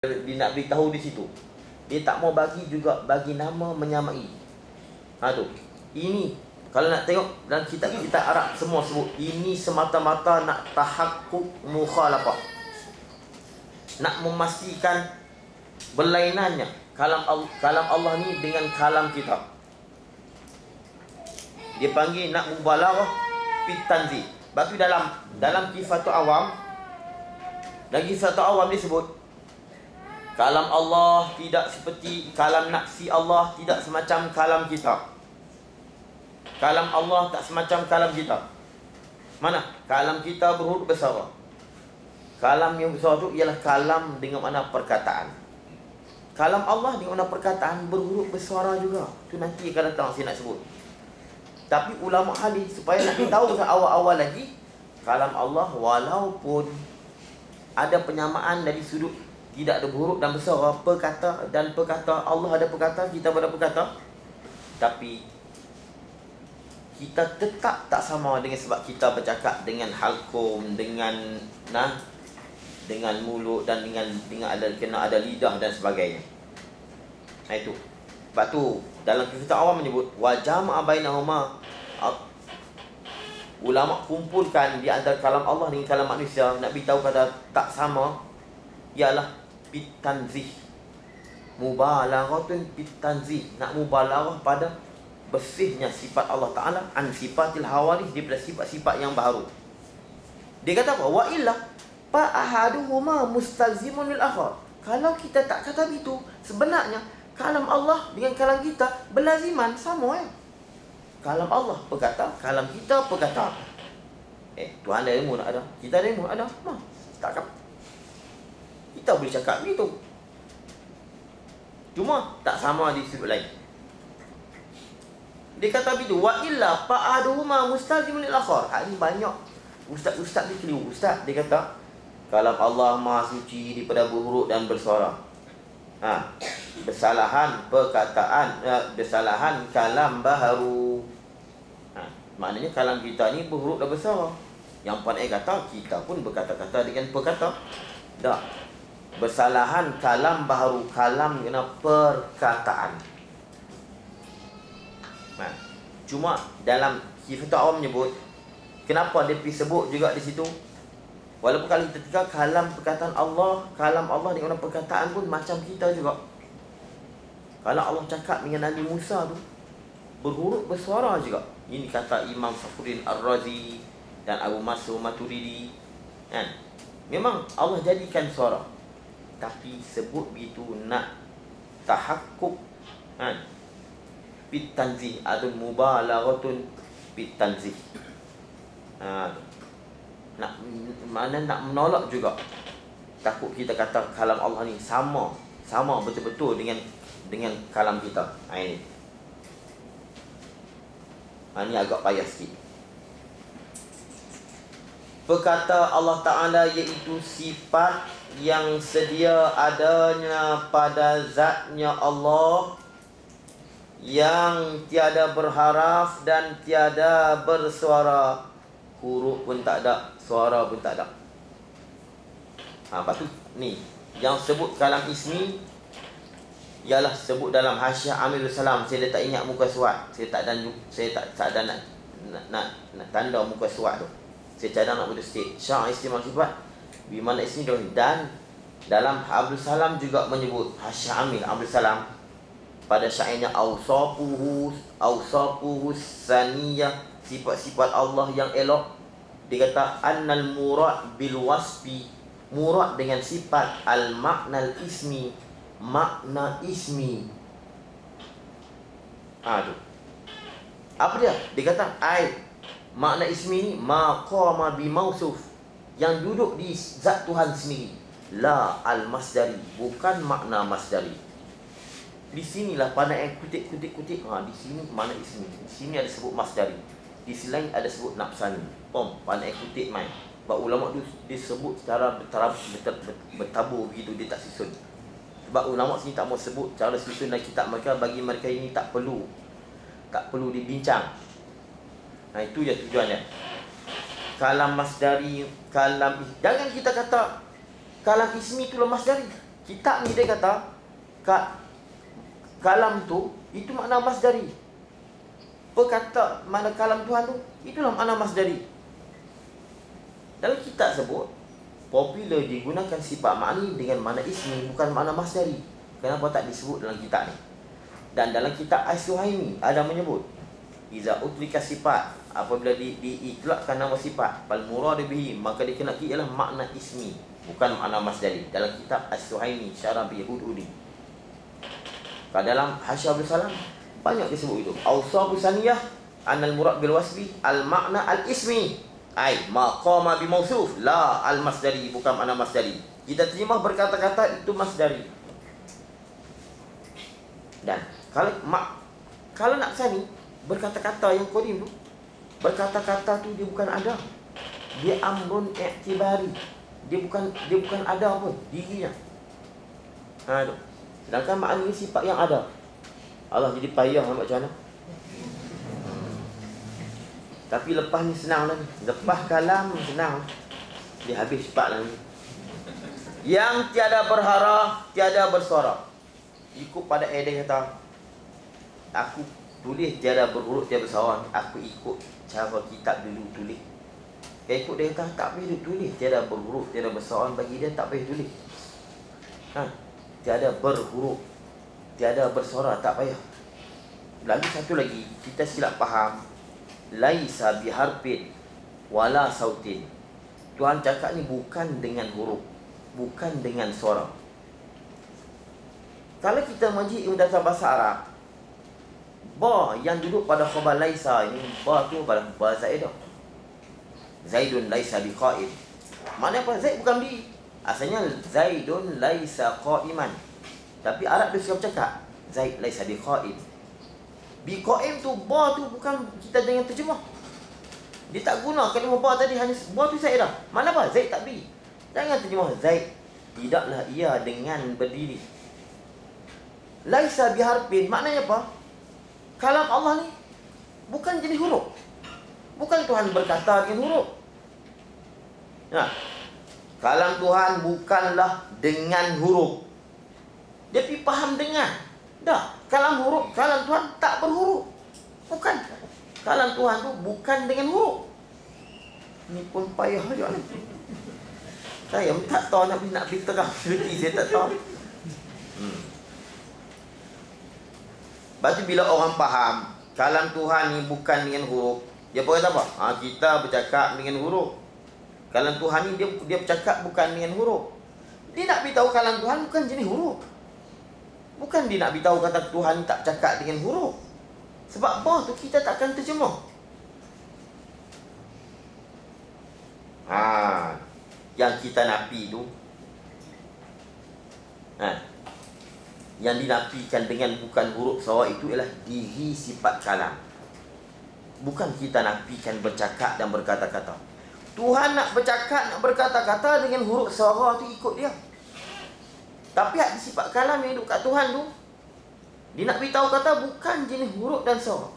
dia nak beritahu di situ. Dia tak mau bagi juga bagi nama menyamai. Tu. Ini kalau nak tengok dalam kitab kita Arab semua sebut ini semata-mata nak tahakkuk mukhalafah. Nak memastikan berlainannya kalam Allah ni dengan kalam kita. Dia panggil nak mubalaghah fit tanzih. Batu dalam Kifatul Awam, dalam Kifatul Awam dia sebut kalam Allah tidak seperti kalam nafsi Allah, tidak semacam kalam kita. Kalam Allah tak semacam kalam kita. Mana? Kalam kita berhuruf besar. Kalam yang besar tu ialah kalam dengan makna perkataan. Kalam Allah dengan makna perkataan berhuruf besar juga. Tu nanti akan datang saya nak sebut. Tapi ulama hadis supaya nak tahu awal-awal lagi, kalam Allah walaupun ada penyamaan dari sudut tidak ada buruk dan besar, perkata Allah ada perkata, kita ada perkata, tapi kita tetap tak sama dengan sebab kita bercakap dengan halkum, dengan mulut dan dengan ada lidah dan sebagainya. Itu. Sebab tu dalam Kifatul Awam menyebut wa jama'a bainahuma, ulama kumpulkan di antara kalam Allah dengan kalam manusia, nak beritahu kata tak sama, ialah bitanzih, mubalaghatun bitanzih, nak mubalaghah pada bersihnya sifat Allah Ta'ala an sifatil hawadith, daripada sifat-sifat yang baru. Dia kata apa? Wa illa fa ahaduhuma mustalzimun lil akhar. Kalau kita tak kata begitu, sebenarnya kalam Allah dengan kalam kita berlaziman sama ya. Kalam Allah berkata, kalam kita berkata. Tuhan ada ilmu nak ada, kita ada ilmu ada. Takkan kita boleh cakap begitu, cuma tak sama di sudut lain. Dia kata begitu, wa illa fa'aduhuma mustalzimun lil akhar. Ini banyak ustaz dia keliru. Ustaz dia kata kalam Allah Maha Suci daripada buruk dan bersuara. Kesalahan perkataan, kesalahan kalam baharu. Maknanya kalam kita ni buruk dan bersuara. Yang pandai kata, kita pun berkata-kata dengan perkata. Tak. Bersalahan kalam baharu, kalam kena perkataan. Cuma dalam Kifatul Awam menyebut, kenapa dia pergi sebut juga di situ, walaupun kali ketika kalam perkataan Allah, kalam Allah dengan perkataan pun macam kita juga. Kalau Allah cakap dengan Nabi Musa tu berhuruf bersuara juga. Ini kata Imam Fakhruddin Ar-Razi dan Abu Mansur Maturidi. Memang Allah jadikan suara, tapi sebut begitu nak tahakkuk bit tanzih atau mubalaghatun bit tanzih. Nak menolak juga. Takut kita kata kalam Allah ni sama betul-betul dengan kalam kita. Ini agak payah sikit. Perkata Allah Ta'ala iaitu sifat yang sedia adanya pada zatnya Allah, yang tiada berharaf dan tiada bersuara. Huruf pun tak ada, suara pun tak ada. Lepas tu ni yang sebut kalam ismi ialah sebut dalam Hasyiah Amirul Salam. Saya tak ingat muka surat. Saya tak ada nak tanda muka surat tu. Saya cadang nak boleh sikit. Syah istimal sifat bimana ismi dan dalam Abdul Salam juga menyebut Hasyiah Amir Abdul Salam pada syairnya awsafuhu saniyah, sifat-sifat Allah yang elok. Dia kata annal murad bil wasfi, murad dengan sifat, al maknal ismi, makna ismi. Tu apa dia? Dia kata makna ismi ni maqama bi mausuf, yang duduk di zat Tuhan sendiri, la al masdari, bukan makna masdari. Di sinilah pandai kutip. Di sini makna ismi, di sini ada sebut masdari, di sini lain ada sebut nafsani. Pandai kutip main. Sebab ulama tu dia sebut secara bertabur begitu, dia tak susun. Sebab ulama sini tak mau sebut cara susun dalam kitab mereka, bagi mereka ini tak perlu dibincang. Itu je tujuannya. Kalam masdari, jangan kita kata kalam ismi itulah masdari. Kitab ni dia kata kalam tu itu makna masdari. Perkata mana kalam Tuhan tu, itulah makna masdari. Dalam kitab sebut popular digunakan sifat ma'ni dengan makna ismi, bukan makna masdari. Kenapa tak disebut dalam kitab ni? Dan dalam kitab As-Suhaimi ada menyebut iza utlika sifat, apabila diitlakkan nama sifat, fal murad bihi, maka dikenaki ialah makna ismi, bukan makna masdari. Dalam kitab As-Suhaimi syarah bi Hududi. Kalau dalam Hasya Abdul Salam banyak disebut itu. Awsafu saniyah anal murad bil wasfi al makna al ismi, ai maqama bi mausuf la al masdari, bukan makna masdari. Kita terjemah berkata-kata itu masdari. Dan kalau nak sani berkata-kata yang qadim tu, berkata-kata tu dia bukan ada, dia amrun i'tibari, dia bukan ada pun dirinya. Tu. Sedangkan makna ni sifat yang ada. Allah jadi payah nak macam mana. Tapi lepas ni senang lagi. Lepas kalam senang. Dia habis cepat lagi. Yang tiada berhara, tiada bersuara. Ikut pada dia kata, aku tulis tiada berhuruf, tiada bersuara. Aku ikut cara kitab dulu tulis. Dia ikut dia kata, tak payah tulis tiada berhuruf, tiada bersuara. Bagi dia tak payah tulis. Tiada berhuruf, tiada bersuara, tak payah. Lagi satu lagi, kita silap faham. Laisa biharfin wala sautin. Tuhan cakap ni bukan dengan huruf, bukan dengan suara. Kalau kita mengaji ilmu dasar bahasa Arab, ba yang duduk pada khabar laisa ini, ba tu pada ba zaidah. Zaidun laisa biqaim. Maknanya apa? Zaid bukan berdiri. Asalnya Zaidun laisa qa'iman. Tapi Arab dia suka bercakap Zaid laisa biqaim. Biqaim tu ba tu bukan kita dengan terjemah. Dia tak guna kalimah ba tadi, hanya ba tu Zaid dah. Mana apa? Zaid tak berdiri. Jangan terjemah Zaid tidaklah ia dengan berdiri. Laisa biharfin maknanya apa? Kalam Allah ni bukan jadi huruf. Bukan Tuhan berkata dengan huruf. Kalam Tuhan bukanlah dengan huruf. Dia pergi faham dengan. Dah, kalam Tuhan tak berhuruf. Bukan. Kalam Tuhan tu bukan dengan huruf. Ni pun payah juga ni. Saya pun tak tahu nak pergi terang. Saya tak tahu. Lepas tu bila orang faham kalam Tuhan ni bukan dengan huruf, dia pun kata apa? Kita bercakap dengan huruf. Kalam Tuhan ni dia bercakap bukan dengan huruf. Dia nak beritahu kalam Tuhan bukan jenis huruf. Bukan dia nak beritahu kata Tuhan tak cakap dengan huruf. Sebab bah tu kita takkan terjemah. Yang kita nafi tu, yang dinafikan dengan bukan huruf suara itu ialah diri sifat kalam. Bukan kita nafikan bercakap dan berkata-kata. Tuhan nak bercakap, nak berkata-kata dengan huruf suara tu ikut dia. Tapi ada sifat kalam yang duduk kat Tuhan tu, dia nak beritahu kata bukan jenis huruf dan suara.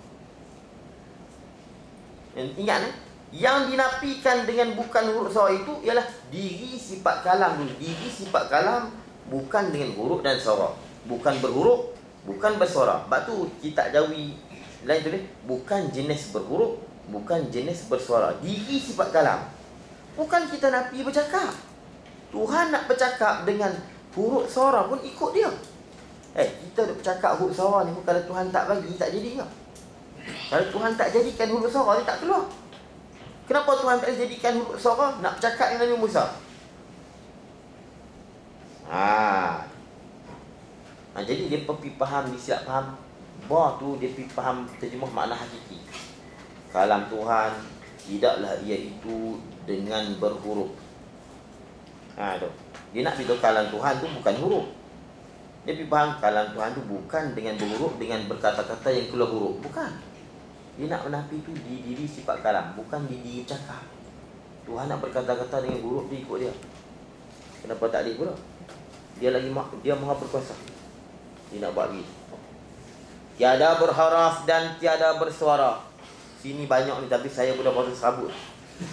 Ingat yang dinafikan dengan bukan huruf suara itu ialah diri sifat kalam tu. Diri sifat kalam bukan dengan huruf dan suara. Bukan berhuruf, bukan bersuara. Sebab tu kitab Jawi lain tulis bukan jenis berhuruf, bukan jenis bersuara. Diri sifat kalam. Bukan kita nafi bercakap. Tuhan nak bercakap dengan huruf suara pun ikut dia. Kita nak bercakap huruf suara ni pun kalau Tuhan tak bagi, tak jadi ke? Kalau Tuhan tak jadikan huruf suara, dia tak keluar. Kenapa Tuhan tak jadikan huruf suara nak bercakap dengan Nabi Musa? Jadi dia pergi faham, dia silap faham. Bah tu dia pergi faham terjemah makna hakiki. Kalam Tuhan tidaklah ia itu dengan berhuruf. Tu. Dia nak beritahu kalam Tuhan tu bukan huruf. Dia pergi faham kalam Tuhan tu bukan dengan berhuruf, dengan berkata-kata yang keluar huruf. Bukan. Dia nak menafi tu di diri sifat kalam, bukan di diri cakap. Tuhan nak berkata-kata dengan huruf, dia ikut dia. Kenapa tak dia pula? Dia maha berkuasa. Dia nak buat begitu. Tiada berharaf dan tiada bersuara. Sini banyak ni, tapi saya pun dah puasa sabut.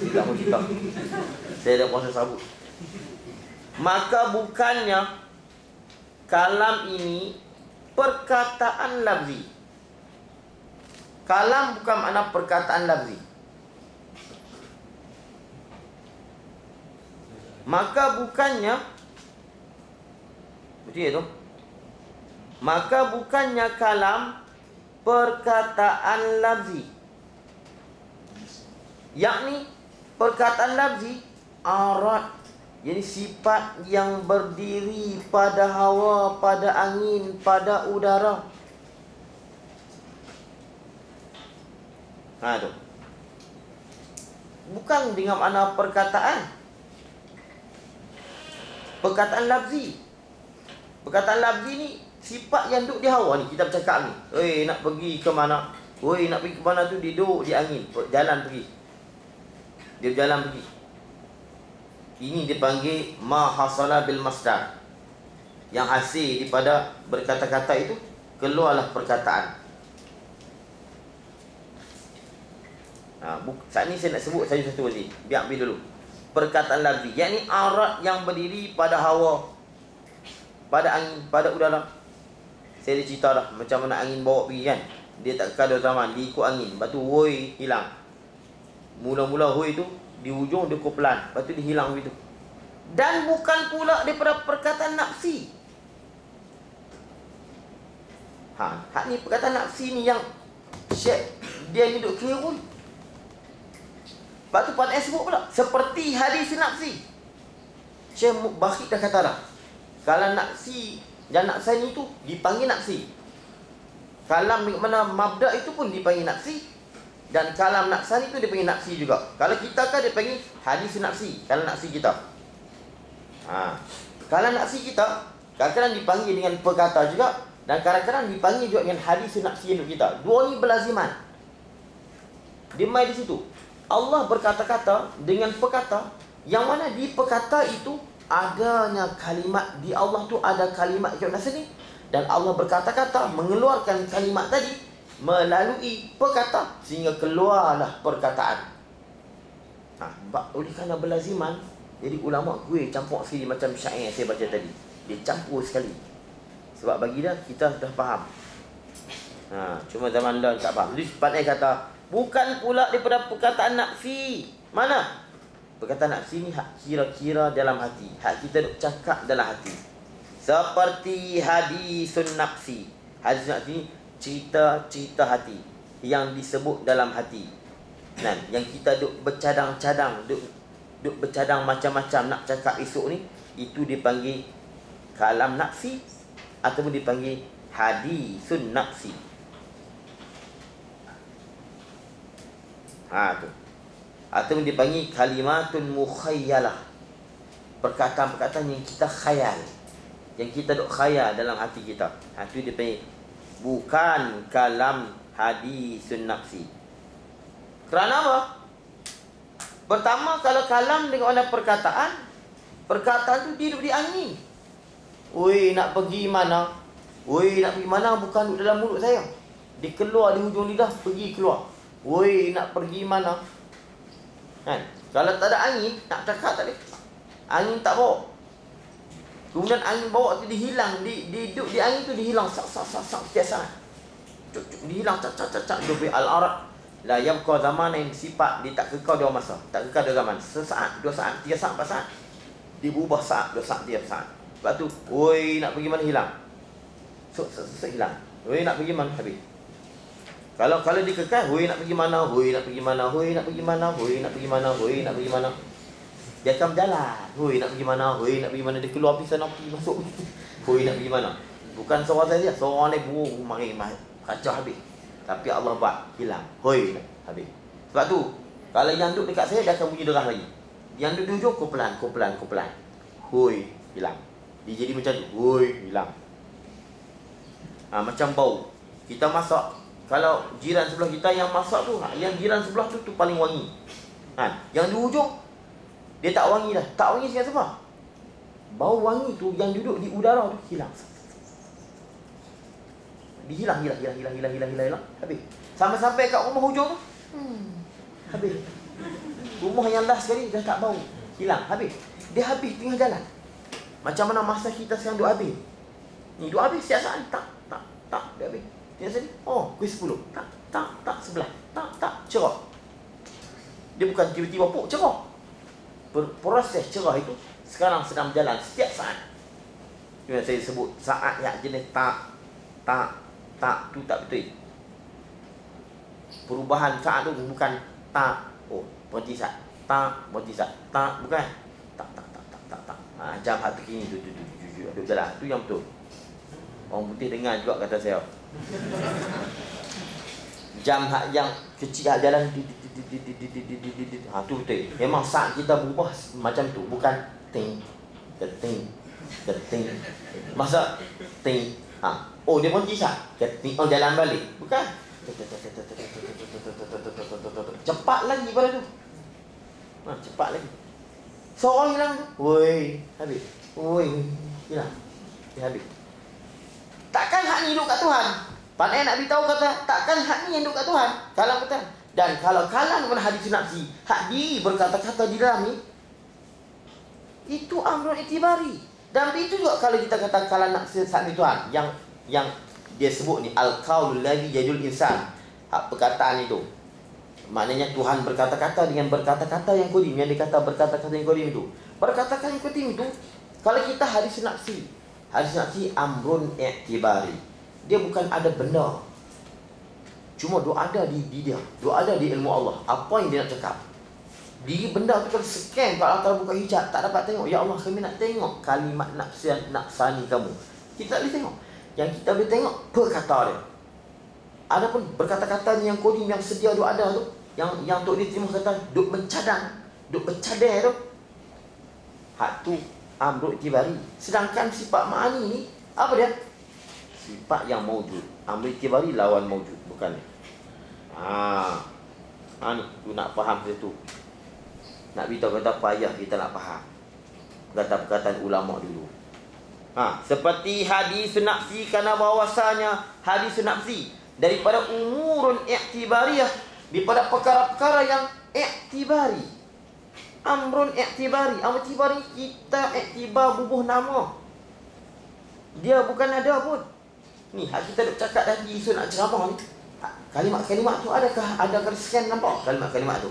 Dia tak mau cerita. Saya dah puasa sabut. Maka bukannya kalam ini perkataan lafzi. Kalam bukan makna perkataan lafzi. Maka bukannya, betul ya tu? Maka bukannya kalam perkataan lafzi, yakni perkataan lafzi arat, jadi sifat yang berdiri pada hawa, pada angin, pada udara. Tu. Bukan dengan makna perkataan. Perkataan lafzi. Perkataan lafzi ni sifat yang duduk di hawa ni. Kita bercakap ni, nak pergi ke mana? Nak pergi ke mana tu? Dia duduk di angin, jalan pergi. Dia berjalan pergi. Ini dipanggil ma hasala bil masdar. Yang hasil daripada berkata-kata itu, keluarlah perkataan. Saat ni saya nak sebut saja satu lagi. Biar ambil dulu. Perkataan lafzi, yakni arat yang berdiri pada hawa, pada angin, pada udara. Saya dah cerita dah macam mana angin bawa pergi kan. Dia tak kekal zaman, dia ikut angin. Lepas tu hoi hilang. Mula-mula hoi tu di hujung dia kumpulan, lepas tu dia hilang begitu. Dan bukan pula daripada perkataan nafsi. Hak ni perkataan nafsi ni yang Syekh dia ni duk keliru. Lepas tu pada sebut pula seperti hadis nafsi. Syekh Bakhit dah kata dah, kalau nafsi dan nafsani itu dipanggil nafsi. Kalam dengan mana mabda itu pun dipanggil nafsi. Dan kalam nafsani itu dipanggil nafsi juga. Kalau kita kan dipanggil hadis nafsi, kalam nafsi kita. Kalam nafsi kita kadang-kadang dipanggil dengan perkata juga, dan kadang-kadang dipanggil juga dengan hadis nafsi untuk kita. Dua ni berlaziman. Dia main di situ. Allah berkata-kata dengan perkata, yang mana di perkata itu adanya kalimat. Di Allah tu ada kalimat yang nafsi ni. Dan Allah berkata-kata, mengeluarkan kalimat tadi melalui perkata, sehingga keluarlah perkataan. Oleh kerana berlaziman, jadi ulama gue campur sekali macam syair yang saya baca tadi. Dia campur sekali. Sebab bagi dia, kita dah faham. Cuma zaman dah tak faham. Jadi sepatutnya kata, bukan pula daripada perkataan nafsi. Mana? Perkataan nafsi ni hak kira-kira dalam hati. Hak kita duk cakap dalam hati. Seperti hadisun nafsi. Hadisun nafsi ni cerita-cerita hati yang disebut dalam hati. Yang kita duk bercadang-cadang, duk bercadang macam-macam nak cakap esok ni, itu dipanggil kalam nafsi ataupun dipanggil hadisun nafsi. Tu. Ataupun dipanggil kalimatun mukhayyalah. Perkataan-perkataan yang kita khayal, yang kita duk khayal dalam hati kita. Itu dipanggil bukan kalam hadisun nafsi. Kerana apa? Pertama, kalau kalam dengan ada perkataan, perkataan tu duduk di angin. Nak pergi mana? Nak pergi mana bukan duduk dalam mulut saya. Dia keluar di hujung lidah, pergi keluar. Nak pergi mana? Kalau tak ada angin, nak cakap tak boleh. Angin tak bawa. Kemudian angin bawa tu dihilang, duduk di angin tu dihilang sak setiap saat. Dihilang cak. Dia al-arat la yabqa zaman yang sifat dia tak kekal dia masa, tak kekal dia zaman. Sesaat, 2 saat, 3 saat, 4 saat. Dia berubah saat, 2 saat, 3 saat. Lepas tu, nak pergi mana hilang. Hilang. Nak pergi mana habis. Kalau dia kekal, nak pergi mana, nak pergi mana, nak pergi mana, nak pergi mana, nak pergi mana. Dia akan berjalan. Nak pergi mana, nak pergi mana. Dia keluar pergi sana, pergi masuk. Nak pergi mana. Bukan seorang saja, seorang ni burung mari kacau habis. Tapi Allah buat hilang. Habis. Sebab tu, kalau yang duduk dekat saya, dia akan bunyi derah lagi. Yang duduk di hujung, kumpulan. Hilang. Dia jadi macam tu. Hilang. Macam bau. Kita masak. Kalau jiran sebelah kita yang masak tu, yang jiran sebelah tu paling wangi. Yang di hujung, dia tak wangi dah. Tak wangi sikit sebab bau wangi tu yang duduk di udara tu hilang. Dia hilang. Habis. Sampai kat rumah hujung tu. Habis. Rumah yang last sekali dah tak bau. Hilang. Habis. Dia habis tengah jalan. Macam mana masa kita sekarang duk habis. Ni duk habis siasaan. Tak. Dia habis. Dia sini. Oh, pukul 10. Tak. Sebelah. Tak. Cerah. Dia bukan tiba-tiba cerah. Proses cerah itu sekarang sedang berjalan setiap saat. Yang saya sebut saat yang jenis tak tu tak betul. Perubahan saat tu bukan tak. Oh, berhenti saat. Tak, berhenti saat. Tak, bukan. Tak. Jam hati kini tu ada jalan. Tu yang betul. Orang putih dengar juga kata saya. Jam yang kecil jalan tu betul. Memang saat kita berubah macam tu, bukan ting. Masa ting. Oh, dia berhenti saat. Oh, jalan balik. Bukan. Cepat lagi pada tu. Cepat lagi. Seorang hilang tu. Woi, habis. Hilang. Dia habis. Takkan hak ni duduk kat Tuhan? Pandai nak beritahu kata, takkan hak ni yang duduk kat Tuhan? Kalam kata. Dan kalau kalam pada hadis nafsi, hak diri berkata-kata di dalam ni, itu amrun itibari. Dan itu juga kalau kita kata kalam nafsi saat ni Tuhan, yang dia sebut ni al-qaulul ladzi yajul insan. Hak perkataan itu. Maknanya Tuhan berkata-kata dengan berkata-kata yang kodim. Yang dikata berkata-kata yang kodim itu. Berkata-kata yang kodim itu, kalau kita hadis nafsi amrun i'tibari. Dia bukan ada benda. Cuma dia ada di dia. Dia ada di ilmu Allah. Apa yang dia nak cakap. Diri benda tu kalau scan kalau Allah buka hijab, tak dapat tengok. Ya Allah, kami nak tengok kalimat nafsani kamu. Kita tak boleh tengok. Yang kita boleh tengok perkata dia. Adapun berkata-kata yang kodim yang sedia dia ada tu, yang untuk diterima kata duk mencadang, duk bercadar tu, hak tu amrul itibari. Sedangkan sifat ma'ani ni apa dia? Sifat yang maujud. Amrul itibari lawan maujud, bukan ni. Ni tu nak faham situ. Nak beritahu kata payah kita nak faham kata-perkataan ulama dulu. Seperti hadis nafsi, kerana bahawasanya hadis nafsi daripada umurun i'tibariyah, daripada perkara-perkara yang i'tibari. Amrun i'tibari. Amrun i'tibari kita i'tibar bubuh nama. Dia bukan ada pun. Ni kita duk cakap tadi isu nak ceramah ni. Kalimat-kalimat tu adakah scan nampak kalimat-kalimat tu?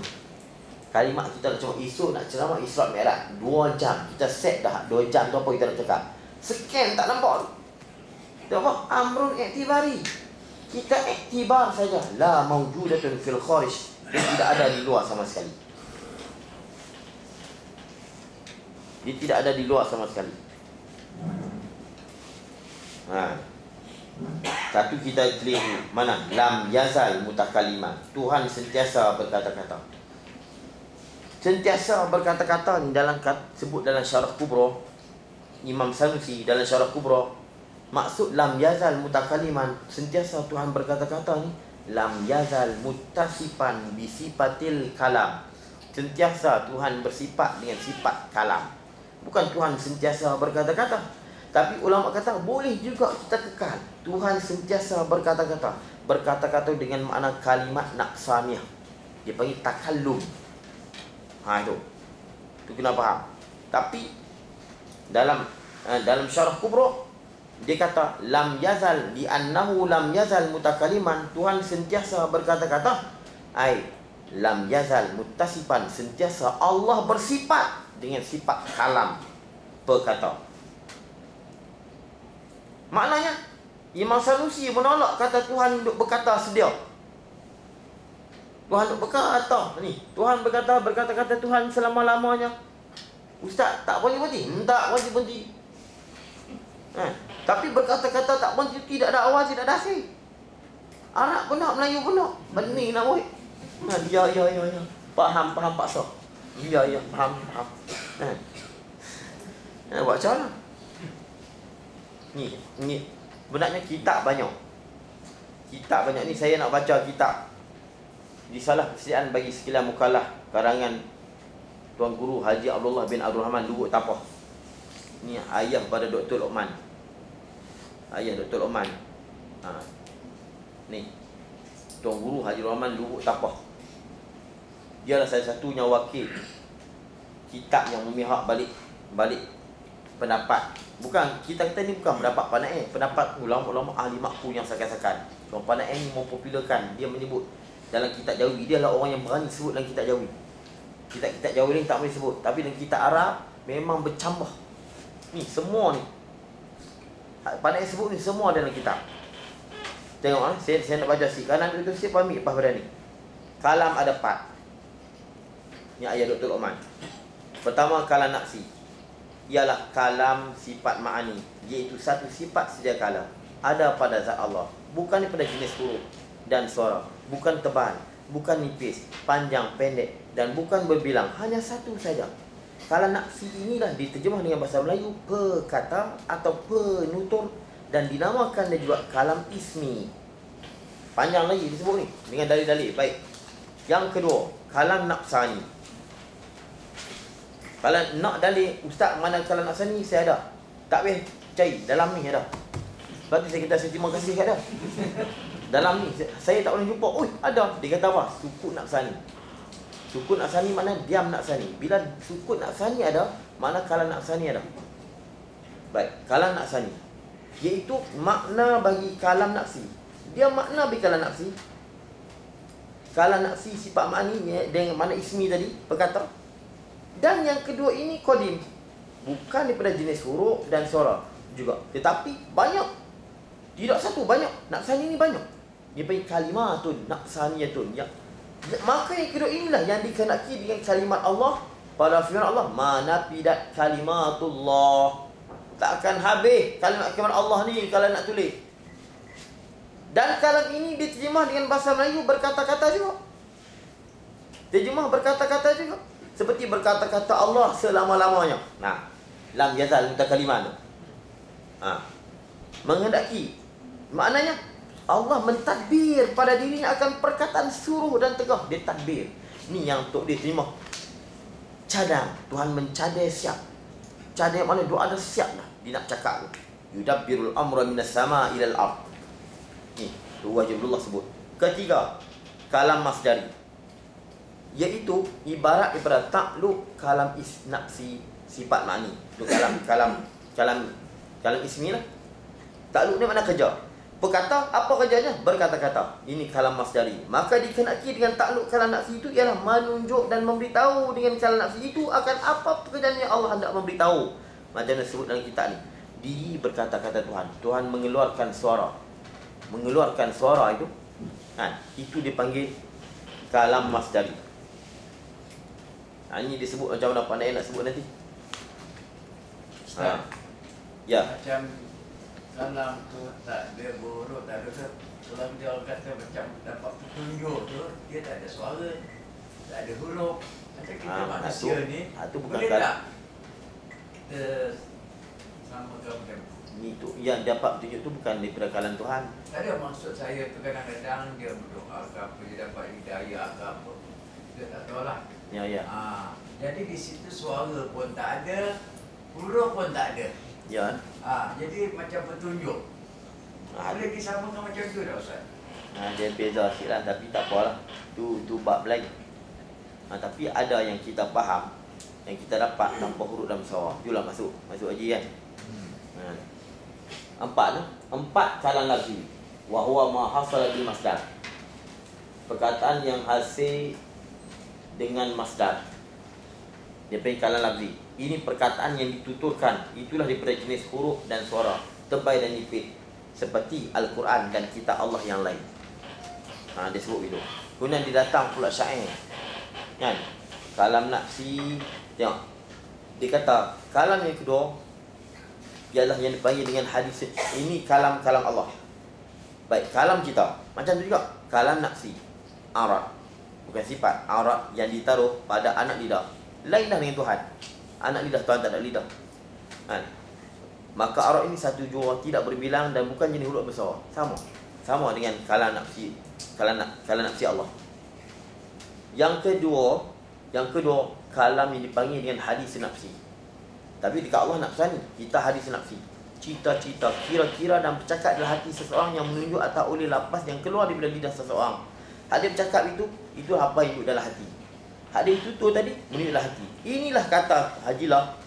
Kalimat kita nak cakap isu nak ceramah Isra Mi'raj 2 jam. Kita set dah 2 jam tu apa kita nak cakap. Scan tak nampak tu. Dia apa? Amrun i'tibari. Kita iktibar saja. La mawjudatun fil kharij. Dia tidak ada di luar sama sekali. Dia tidak ada di luar sama sekali. Satu kita keliru. Mana? Lam yazal mutakaliman. Tuhan sentiasa berkata-kata. Sentiasa berkata-kata ni dalam sebut dalam Syarah Kubra. Imam Sanusi dalam Syarah Kubra. Maksud lam yazal mutakaliman, sentiasa Tuhan berkata-kata ni. Lam yazal muttasifan bisifatil kalam. Sentiasa Tuhan bersifat dengan sifat kalam. Bukan Tuhan sentiasa berkata-kata. Tapi ulama kata boleh juga kita kekal Tuhan sentiasa berkata-kata. Berkata-kata dengan makna kalimat naqsaniyah. Dia panggil takallum. Itu kena faham. Tapi dalam Syarah Kubra dia kata lam yazal li annahu lam yazal mutakaliman. Tuhan sentiasa berkata-kata. Lam yazal muttasifan, sentiasa Allah bersifat dengan sifat kalam, berkata. Maknanya Imam Sanusi menolak kata Tuhan duk berkata sedia. Tuhan duk berkata ni. Tuhan berkata-kata Tuhan selama-lamanya. Ustaz tak boleh berhenti. Tak boleh berhenti. Tapi berkata-kata tak berhenti, tidak ada awal, tidak ada akhir. Arab benar, Melayu benar. Benih nak buat. Ya. Faham paksa. Ya, faham. Buat macam mana? Ni sebenarnya kitab banyak. Kitab banyak ni saya nak baca kitab. Risalah Kesediaan bagi Sekilas Mukallaf karangan Tuan Guru Haji Abdullah bin Abdul Rahman Lubuk Tapah. Ni ayah pada Dr. Luqman. Ayah Dr. Luqman. Ni Tuan Guru Haji Rahman Lubuk Tapah. Dialah salah satunya wakil kitab yang memihak balik pendapat Bukan, kita ni bukan pendapat Panae. Pendapat ulama-ulama ahli makfu yang sakan-sakan. Orang Panae ni mempopularkan. Dia menyebut dalam kitab Jawi. Dia adalah orang yang berani sebut dalam kitab Jawi. Kitab-kitab Jawi ni tak boleh sebut. Tapi dalam kitab Arab memang bercambah. Ni semua ni Panae sebut ni semua dalam kitab. Tengok saya nak baca sikit. Kanan itu saya pahami lepas pada ni. Kalam ada 4. Ni ayat Dr. Luqman. Pertama, kalam nafsi. Ialah kalam sifat ma'ani, iaitu satu sifat sedia kala ada pada zat Allah, bukan daripada jenis huruf dan suara, bukan tebal, bukan nipis, panjang, pendek, dan bukan berbilang, hanya satu saja. Kalam nafsi inilah diterjemah dengan bahasa Melayu perkata atau penutur, dan dinamakan dia juga kalam ismi. Panjang lagi disebut ni dengan dalil-dalil. Baik. Yang kedua, kalam nafsani. Kalau nak dalil, ustaz mana kalam nafsani, saya ada. Tak payah cari, dalam ni ada. Lepas tu saya kata, saya terima kasih kat dia. Dalam ni, saya tak pernah jumpa. Oi, ada. Dia kata apa? Sukun nafsani. Sukun nafsani mana diam nafsani. Bila sukun nafsani ada, mana kalam nafsani ada. Baik, kalam nafsani, iaitu makna bagi kalam nafsi. Dia makna bagi kalam nafsi. Kalam nafsi sifat makni dengan mana ismi tadi, perkata. Dan yang kedua ini qadim, bukan daripada jenis huruf dan suara juga, tetapi banyak. Tidak satu, banyak. Nafsani ini banyak. Dia panggil kalimatun nafsaniyatun. Maka yang kedua inilah yang dikehendaki dengan kalimat Allah. Pada firman Allah, mana pidat kalimatullah, tak akan habis kalimat Allah ni kalau nak tulis. Dan kalam ini diterjemah dengan bahasa Melayu berkata-kata juga. Terjemah berkata-kata juga. Seperti berkata-kata Allah selama-lamanya. Nah, lam yazal mutakaliman. Menghendaki. Maknanya Allah mentadbir pada dirinya akan perkataan suruh dan tegah. Dia tadbir. Ni yang untuk diterima. Cadang. Tuhan mencadang siap. Cadang mana doa ada siap dah. Dia nak cakap tu. Yudabbirul amra minas sama ilal ard. Ni, tu wajibullah sebut. Ketiga, kalam masdari, iaitu ibarat daripada takluk kalam nafsi sifat makni. Tu kalam ismi lah. Takluk ni makna kerja. Perkata, apa kerjanya? Berkata-kata. Ini kalam masdari. Maka dikehendaki dengan takluk kalam nafsi itu ialah menunjuk dan memberitahu dengan kalam nafsi itu akan apa pekerjaan yang Allah hendak memberitahu. Macam mana sebut dalam kitab ni. Diri berkata-kata Tuhan. Tuhan mengeluarkan suara. Mengeluarkan suara itu, itu dipanggil kalam masdari. Ini disebut macam mana pandai nak sebut nanti. Ya. Macam kalam tu tak ada buruk, tak ada. Kalau dia orang kata macam dapat petunjuk tu, dia tak ada suara, tak ada huruf. Macam kita manusia ni, itu bukan boleh kalam. tak kita samakan macam ni tu yang dapat petunjuk tu bukan daripada kalam Tuhan. tak ada. Maksud saya tu kadang-kadang dia berdoa ke apa, dia dapat hidayah ke apa, dia tak tahu lah. Ya. Jadi di situ suara pun tak ada, huruf pun tak ada. Ya. Jadi macam petunjuk. Boleh disamakan macam tu dah Ustaz. Dia beza sikit lah, tapi tak apalah. Tu bab lain. Tapi ada yang kita faham, yang kita dapat tanpa huruf dan suara. Itulah masuk haji kan. 4 tu. 4 kalam lafzi. Wa huwa ma hasala bil masdar. Perkataan yang hasil dengan masdar. Dia panggil kalam lafzi. Ini perkataan yang dituturkan. Itulah daripada jenis huruf dan suara, tebal dan nipis, seperti Al-Quran dan kitab Allah yang lain. Dia sebut itu. Kemudian dia datang pula syair. Kan? Kalam nafsi. Tengok. Dia kata, kalam yang kedua ialah yang dipanggil dengan hadis. Ini kalam-kalam Allah. Baik, kalam kita. Macam tu juga. Kalam nafsi. Arat. Bukan sifat. Arat yang ditaruh pada anak lidah. Lain dah dengan Tuhan. Anak lidah, Tuhan tak ada lidah. Maka arat ini satu jua, tidak berbilang dan bukan jenis huruf besar. Sama dengan kalam nafsi. Kalam nafsi Allah. Yang kedua, kalam yang dipanggil dengan hadis nafsi. Tapi dekat Allah nafsani, kita hadis nafsi. Cita-cita, kira-kira dan bercakap dalam hati seseorang yang menunjuk atau oleh lapas yang keluar daripada lidah seseorang. Hadis bercakap itu apa yang duduk dalam hati. Hadis itu tadi menunjuk dalam hati. Inilah kata hajilah.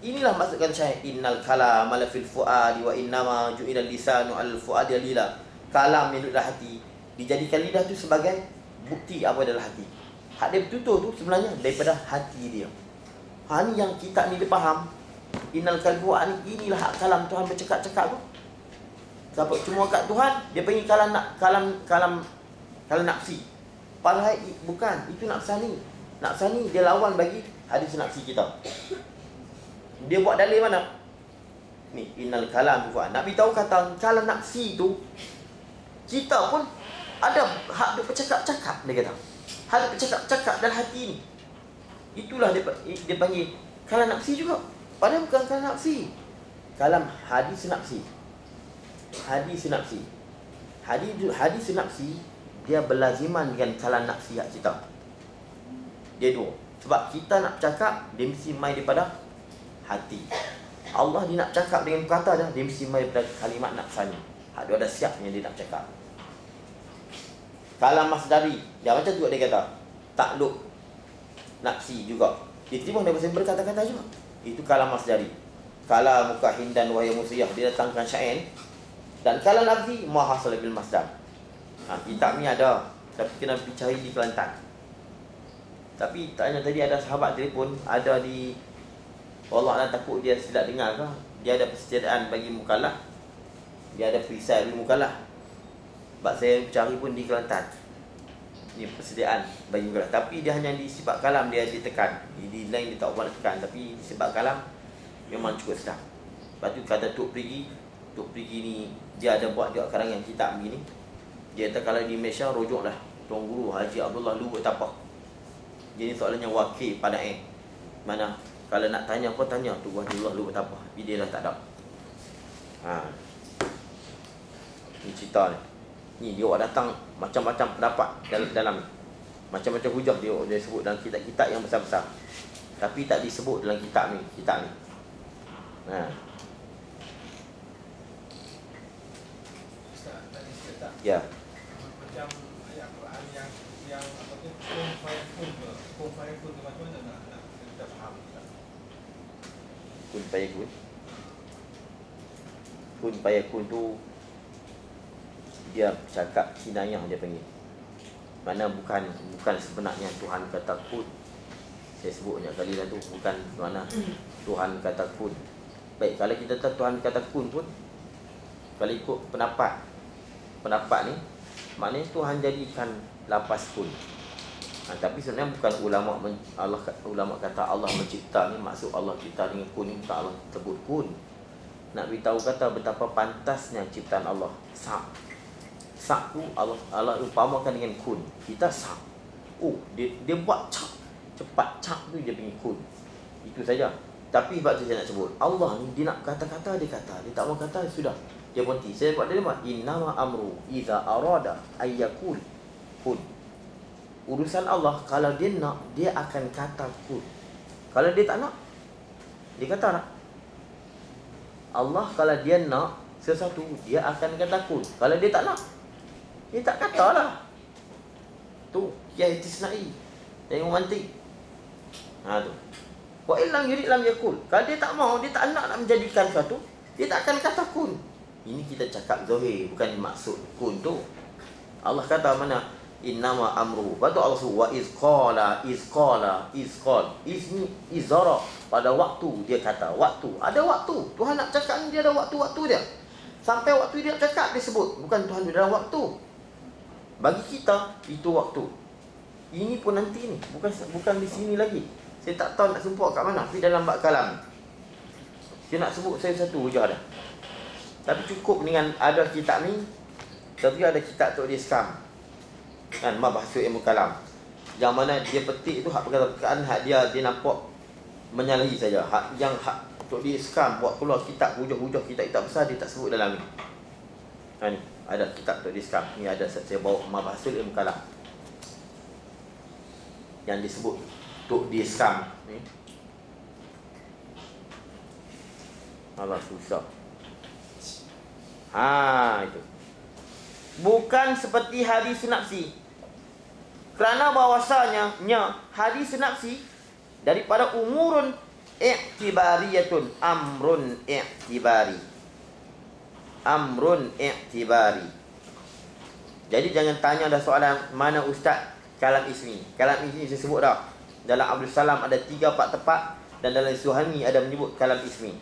Inilah maksudkan syair innal kalam ala fil fuadi wa innama ju'ila lisanu al fuadi lila. Kalam yang duduk dalam hati, dijadikan lidah tu sebagai bukti apa dalam hati. Hak dia bertutur tu sebenarnya daripada hati dia. Ni yang kitab ni dia faham. Innal kalbu ani, inilah hak kalam Tuhan bercakap-cakap tu. Siapa cuma kat Tuhan dia panggil kalam nafsi. Padahal bukan, itu nafsani. Nafsani dia lawan bagi hadis nafsi kita. Dia buat dalil mana? Ni innal kalam buat. Nak beritahu kata kalam nafsi tu kita pun ada hak duk bercakap-cakap, dia kata. Hak duk bercakap-cakap dalam hati ni. Itulah dia panggil kalam nafsi juga. Padahal bukan kalam nafsi. Kalam hadis nafsi. Hadis nafsi. Hadis nafsi dia berlaziman dengan kalam nafsi hak kita. Dia dua. Sebab kita nak cakap, dia mesti mai daripada hati. Allah dia nak cakap dengan kata dah, dia mesti mai daripada kalimat nafsani. Hak dia ada siapnya dia nak cakap. Kalam masdari, dia macam tu dia kata. Takluk nafsi juga. Dia terima daripada berkata-kata juga. Itu kalam masdari. Kalam muka hindan wahya musiyah, dia datangkan syair. Dan kalam nafsi mahasal bil masdar. Kitab ni ada, tapi kena pergi cari di Kelantan. Tapi tanya tadi ada sahabat telefon, ada di Allah nak takut dia silap dengar ke, dia ada persediaan bagi mukallaf. Dia ada perisai bagi mukallaf. Sebab saya cari pun di Kelantan. Ni persediaan bagi mukallaf. Tapi dia hanya di sifat kalam dia ditekan. Di lain dia tak boleh tekan, tapi di sifat kalam memang cukup sedap. Lepas tu kata Tok Prigi ni dia ada buat juga karangan kitab begini. Dia kata kalau di Malaysia rojoklah Tuan Guru Haji Abdullah Luhut Tapak. Jadi soalannya wakil pada mana kalau nak tanya apa tanya tu Abdullah Luhut Tapak. Tapi dia dah tak ada. Ni cerita ni. Ni dia orang datang macam-macam pendapat dalam macam-macam hujah dia sebut dalam kitab-kitab yang besar-besar. Tapi tak disebut dalam kitab ni. Ya. Macam ayat Quran yang apa tu kun fayakun tu macam mana nak kita faham Ustaz? Kun fayakun tu dia cakap kinayah dia panggil. Mana bukan sebenarnya Tuhan kata kun. Saya sebut banyak kali dah tu, bukan mana Tuhan kata kun. Baik, kalau kita tahu Tuhan kata kun pun, kalau ikut pendapat ni, maknanya Tuhan jadikan lapas kun. Tapi sebenarnya bukan ulama kata Allah mencipta ni, maksud Allah cipta dengan kun ni, bukan Allah sebut kun. Nak beritahu kata betapa pantasnya ciptaan Allah. Sak tu Allah umpamakan dengan kun. Kita sak. Dia buat cepat tu dia punya kun. Itu saja. Tapi sebab tu saya nak sebut, Allah ni dia nak kata-kata dia kata, dia tak mau kata sudah. Dia berhenti. Saya buat dia apa? Innama amru iza arada ayyakul kun. Urusan Allah kalau dia nak, dia akan kata kun. Kalau dia tak nak, dia kata nak. Allah kalau dia nak sesuatu, dia akan kata kun. Kalau dia tak nak, dia tak katalah. Tu Kiai Tisnai yang memantik. Tu. Wa illam yurid lam yakul. Kalau dia tak mau, dia tak nak menjadikan sesuatu, dia tak akan kata kun. Ini kita cakap zahir, bukan maksud kun tu. Allah kata mana? Innama amru. Lepas tu Allah suruh wa iz qala. Izni izara. Pada waktu dia kata. Waktu. Ada waktu. Tuhan nak cakap ni dia ada waktu-waktu dia. Sampai waktu dia nak cakap dia sebut. Bukan Tuhan dalam waktu. Bagi kita itu waktu. Ini pun nanti ni. Bukan di sini lagi. Saya tak tahu nak sumpah kat mana. Tapi dalam bab kalam. Saya nak sebut saya satu hujah dah. Tapi cukup dengan ada kitab ni. Tapi ada kitab Tok Diskam. Kan Mabahsu Ilmu Kalam. Yang mana dia petik tu hak perkataan hak dia nampak menyalahi saja. Hak Tok Diskam buat keluar kitab hujah-hujah kitab besar dia tak sebut dalam ni. Ni ada kitab Tok Diskam. Ni ada saya bawa Mabahsu Ilmu Kalam. Yang disebut Tok Diskam ni. Allah susah. Itu. Bukan seperti hadis nafsi. Kerana bahawasanya hadis nafsi daripada umurun i'tibariyatun, amrun i'tibari. Amrun i'tibari. Jadi jangan tanya dah soalan mana ustaz kalam ismi. Kalam ismi saya sebut dah. Dalam Abdul Salam ada 3-4 tempat dan dalam Suhami ada menyebut kalam ismi.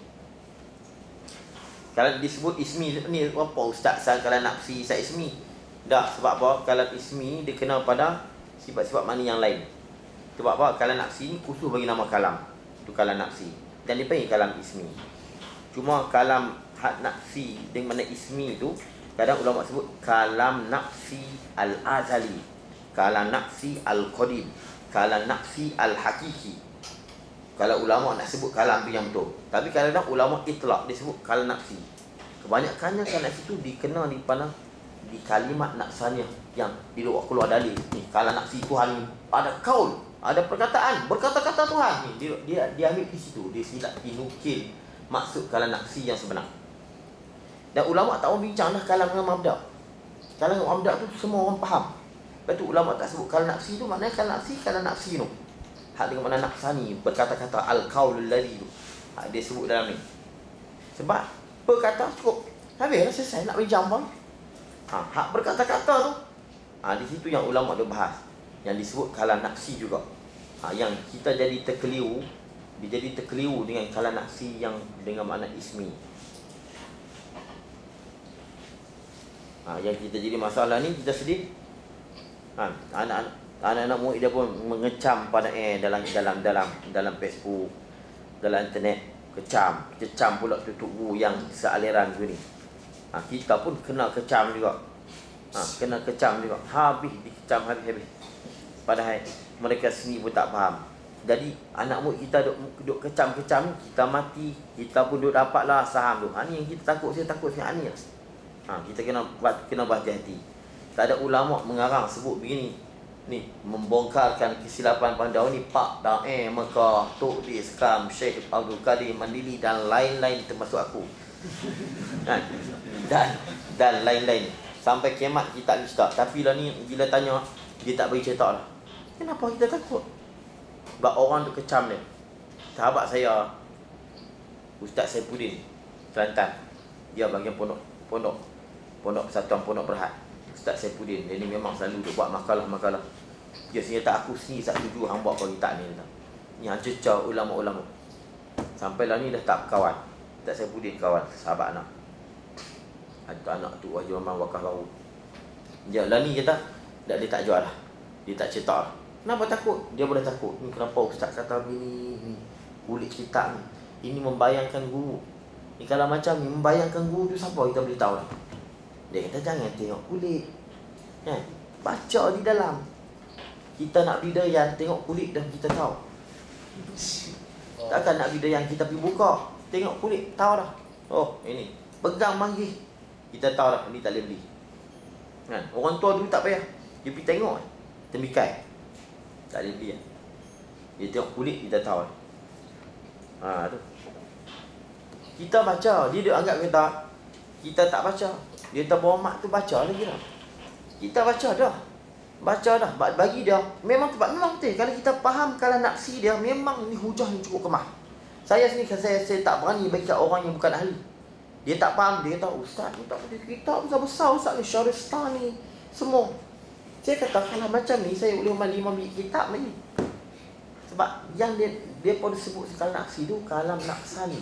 Kalau disebut ismi ni apa ustaz kalam nafsi sa ismi? Dah, sebab apa? Kalam ismi dia kena pada sifat-sifat makna yang lain. Sebab apa? Kalam nafsi ni khusus bagi nama kalam. Itu kalam nafsi. Dan dipanggil kalam ismi. Cuma kalam nafsi dengan mana ismi tu kadang ulama sebut kalam nafsi al-azali, kalam nafsi al-qadim, kalam nafsi al-hakiki. Kalau ulama nak sebut kalam tu yang betul. Tapi kadang-kadang ulama itlaq dia sebut kalam nafsi. Kebanyakannya kalam nafsi tu dikenal di mana di kalimat nafsaniyah yang di luar keluar dalil. Ni kalam nafsi Tuhan ni ada kaul, ada perkataan, berkata-kata Tuhan ni dia ambil di situ, dia silap dinukil maksud kalam nafsi yang sebenar. Dan ulama tak bincang dah kalam dengan mabda'. Kalam dengan mabda' tu semua orang faham. Lepas tu ulama tak sebut kalam nafsi tu maknanya kalam nafsi tu. Hak dengan mana nafsani, berkata-kata al-qaulul ladzi tu. Dia sebut dalam ni. Sebab perkata cukup. Habis dah selesai nak bincang pun. Hak berkata-kata tu. Di situ yang ulama dia bahas. Yang disebut kalam nafsi juga. Yang kita jadi terkeliru, dia jadi terkeliru dengan kalam nafsi yang dengan makna ismi. Yang kita jadi masalah ni kita sedih. Anak-anak murid dia pun mengecam pada dalam Facebook, dalam internet, kecam pula tutup buku yang sealiran tu ni. Kita pun kena kecam juga. Kena kecam juga. Dikecam habis. Padahal mereka sendiri pun tak faham. Jadi anak murid kita duk kecam-kecam, kita mati, kita pun duk dapatlah saham tu. Ni yang kita takut, saya takut dengan ni. Kita kena berhati-hati. Tak ada ulama mengarang sebut begini. Ni membongkarkan kesilapan pandau ni Pak Dae Mekah, Tok Di Sekam, Syekh Abdul Qadir Mandili dan lain-lain termasuk aku. Dan lain-lain. Sampai kiamat kita tak cerita. Tapi lah ni bila tanya dia tak bagi cerita lah. Kenapa kita takut? Sebab orang tu kecam dia. Sahabat saya Ustaz Saifuddin Kelantan, dia bahagian pondok Persatuan Pondok Berhad. Ustaz Saifuddin, dia ni memang selalu dia buat makalah-makalah. Dia senjata aku sendiri tak setuju hang buat kita ni. Ni hang cecah ulama-ulama. Sampailah ni dah tak kawan. Ustaz Saifuddin kawan, sahabat anak. Anak tu Haji Rahman Wakaf Baru. Dia lah ni kata, dia tak jual lah. Dia tak cetak lah. Kenapa takut? Dia boleh takut. Ni kenapa ustaz kata begini, kulit kitab ni. Ini membayangkan guru. Ni kalau macam ni membayangkan guru tu siapa kita boleh tahu lah. Dia kata jangan tengok kulit. Baca di dalam. Kita nak bidayan, tengok kulit dah kita tahu. Takkan nak bidayan kita pergi buka, tengok kulit, tahu dah. Oh, ini. Pegang manggih. Kita tahu dah, ni tak boleh beli. Orang tua dulu tak payah. Dia pergi tengok. Tembikai. Tak boleh beli. Dia tengok kulit, kita tahu. Tu. Kita baca. Dia anggap kita tak baca. Dia tak bawa mak tu baca lagi dah. Kita baca dah. Bagi dia memang betul. Kalau kita faham kalau nafsi dia, memang ni hujah yang cukup kemah. Saya sendiri saya tak berani bagi orang yang bukan ahli. Dia tak faham, dia tahu ustaz ni tak boleh kitab besar ustaz ni Syaristani semua. Saya kata kalau macam ni saya boleh 5 biji kitab lagi. Sebab yang dia pun sebut kalam nafsi tu kalam nafsani.